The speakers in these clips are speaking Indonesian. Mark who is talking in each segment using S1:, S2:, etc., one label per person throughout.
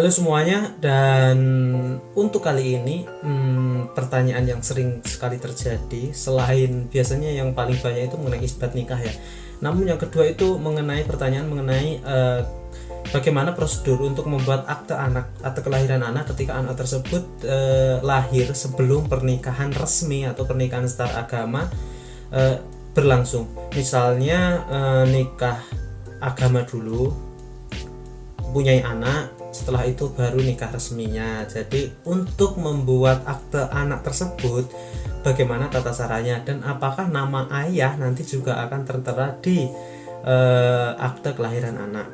S1: Halo semuanya, dan untuk kali ini pertanyaan yang sering sekali terjadi, selain biasanya yang paling banyak itu mengenai isbat nikah ya. Namun yang kedua itu mengenai pertanyaan mengenai bagaimana prosedur untuk membuat akte anak atau kelahiran anak ketika anak tersebut lahir sebelum pernikahan resmi atau pernikahan secara agama berlangsung. Misalnya nikah agama dulu, punya anak, setelah itu baru nikah resminya. Jadi untuk membuat akte anak tersebut, bagaimana tata caranya dan apakah nama ayah nanti juga akan tertera di akte kelahiran anak.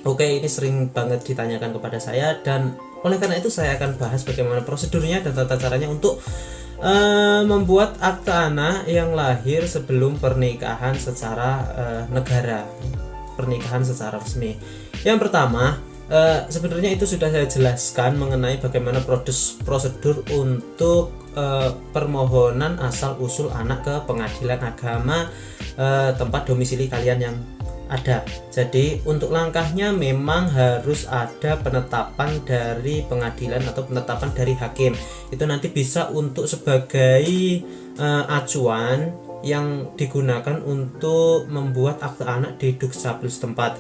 S1: Oke, ini sering banget ditanyakan kepada saya, dan oleh karena itu saya akan bahas bagaimana prosedurnya dan tata caranya untuk membuat akte anak yang lahir sebelum pernikahan secara negara, pernikahan secara resmi. Yang pertama, sebenarnya itu sudah saya jelaskan mengenai bagaimana prosedur untuk permohonan asal usul anak ke pengadilan agama tempat domisili kalian yang ada. Jadi untuk langkahnya memang harus ada penetapan dari pengadilan atau penetapan dari hakim. Itu nanti bisa untuk sebagai acuan yang digunakan untuk membuat akte anak di Dukcapil setempat.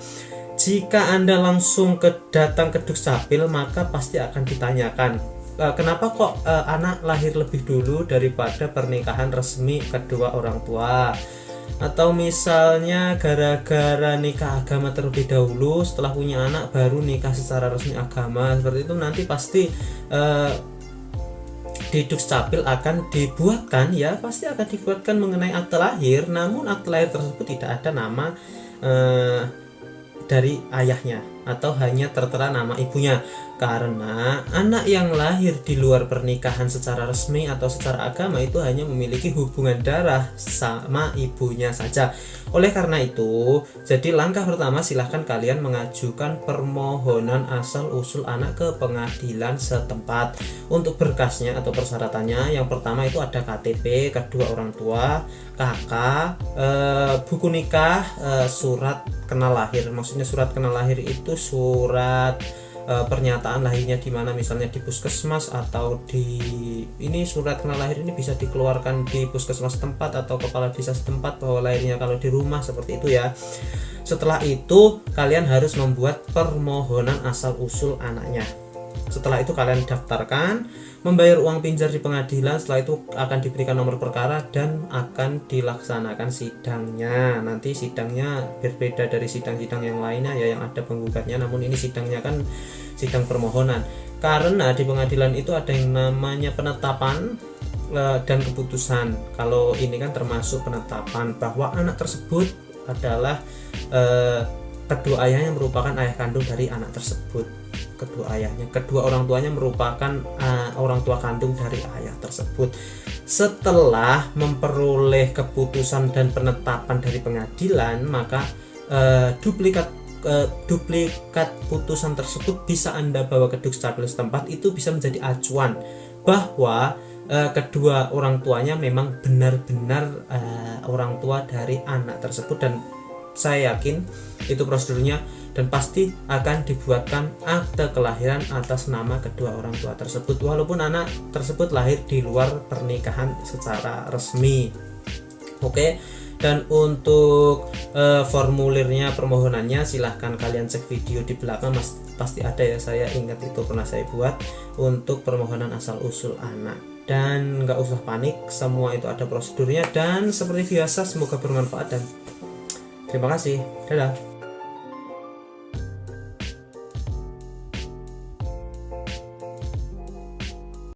S1: Jika Anda langsung datang ke Dukcapil, maka pasti akan ditanyakan, kenapa kok anak lahir lebih dulu daripada pernikahan resmi kedua orang tua, atau misalnya gara-gara nikah agama terlebih dahulu, setelah punya anak baru nikah secara resmi agama. Seperti itu nanti pasti di Dukcapil akan dibuatkan, ya pasti akan dibuatkan mengenai akte lahir, namun akte lahir tersebut tidak ada nama dari ayahnya atau hanya tertera nama ibunya, karena anak yang lahir di luar pernikahan secara resmi atau secara agama itu hanya memiliki hubungan darah sama ibunya saja. Oleh karena itu, jadi langkah pertama silahkan kalian mengajukan permohonan asal usul anak ke pengadilan setempat. Untuk berkasnya atau persyaratannya, yang pertama itu ada KTP kedua orang tua, KK, buku nikah, surat kenal lahir. Maksudnya surat kenal lahir itu surat pernyataan lahirnya di mana, misalnya di puskesmas atau di ini, surat kenal lahir ini bisa dikeluarkan di puskesmas setempat atau kepala desa setempat bahwa lahirnya kalau di rumah, seperti itu ya. Setelah itu kalian harus membuat permohonan asal usul anaknya. Setelah itu kalian daftarkan, membayar uang pinjar di pengadilan. Setelah itu akan diberikan nomor perkara dan akan dilaksanakan sidangnya. Nanti sidangnya berbeda dari sidang-sidang yang lainnya ya, yang ada penggugatnya, namun ini sidangnya kan sidang permohonan. Karena di pengadilan itu ada yang namanya penetapan dan keputusan. Kalau ini kan termasuk penetapan bahwa anak tersebut adalah kedua ayahnya merupakan ayah kandung dari anak tersebut. Kedua orang tuanya merupakan orang tua kandung dari ayah tersebut. Setelah memperoleh keputusan dan penetapan dari pengadilan, maka duplikat putusan tersebut bisa Anda bawa ke Dukcapil setempat. Itu bisa menjadi acuan bahwa kedua orang tuanya memang benar-benar orang tua dari anak tersebut, dan saya yakin itu prosedurnya, dan pasti akan dibuatkan akte kelahiran atas nama kedua orang tua tersebut walaupun anak tersebut lahir di luar pernikahan secara resmi. Oke, dan untuk formulirnya, permohonannya, silahkan kalian cek video di belakang, pasti ada ya, saya ingat itu pernah saya buat untuk permohonan asal usul anak. Dan nggak usah panik, semua itu ada prosedurnya, dan seperti biasa semoga bermanfaat dan terima kasih. Dadah.